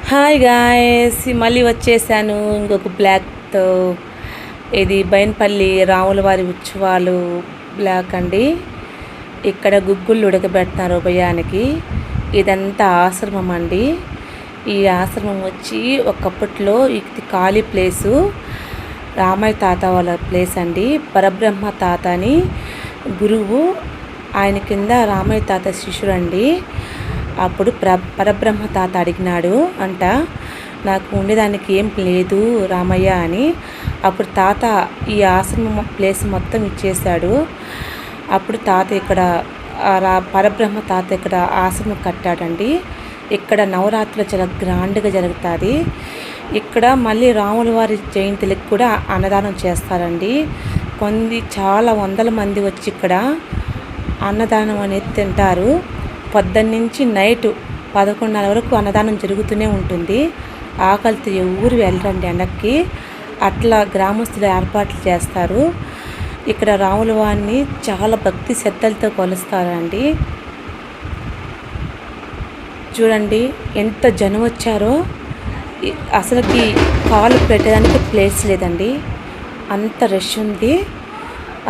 Hi guys, మళ్ళీ వచ్చేసాను ఇంకొక బ్లాగ్తో. ఇది బైన్పల్లి రాములవారి ఉత్సవాలు బ్లాగ్ అండి. ఇక్కడ గుగ్గుళ్ళు ఉడకబెడతారు ఉభయానికి. ఇదంతా ఆశ్రమం అండి. ఈ ఆశ్రమం వచ్చి ఒకప్పట్లో ఇది ఖాళీ ప్లేసు, రామయ్య తాత వాళ్ళ ప్లేస్ అండి. పరబ్రహ్మ తాత అని గురువు, ఆయన కింద రామయ్య తాత శిష్యుడండి. అప్పుడు పరబ్రహ్మ తాత అడిగినాడు అంట, నాకు ఉండేదానికి ఏం లేదు రామయ్య అని. అప్పుడు తాత ఈ ఆశ్రమం ప్లేస్ మొత్తం ఇచ్చేశాడు. అప్పుడు తాత ఇక్కడ పరబ్రహ్మ తాత ఇక్కడ ఆశ్రమం కట్టాడండి. ఇక్కడ నవరాత్రులు చాలా గ్రాండ్గా జరుగుతుంది. ఇక్కడ మళ్ళీ రాముల వారి జయంతులకు కూడా అన్నదానం చేస్తారండి. చాలా వందల మంది వచ్చి ఇక్కడ అన్నదానం అనేది తింటారు. పొద్దున్నుంచి నైటు 11:30 వరకు అన్నదానం జరుగుతూనే ఉంటుంది. ఆకలితో ఎవరు వెళ్ళరండి ఎండకి. అట్లా గ్రామస్తులు ఏర్పాట్లు చేస్తారు. ఇక్కడ రాముల వారిని చాలా భక్తి శ్రద్ధలతో కొలుస్తారండి. చూడండి ఎంత జనం వచ్చారో. అసలుకి కాలు పెట్టడానికి ప్లేస్ లేదండి, అంత రష్ ఉంది.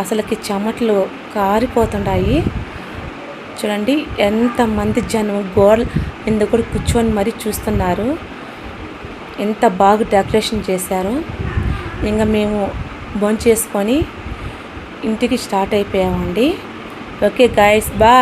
అసలుకి చెమటలు కారిపోతున్నాయి. చూడండి ఎంతమంది జనం గోడల కింద కూడా కూర్చొని మరీ చూస్తున్నారు. ఎంత బాగా డెకరేషన్ చేశారు. ఇంకా మేము భోంచేసుకొని ఇంటికి స్టార్ట్ అయిపోయామండి. Okay guys, bye.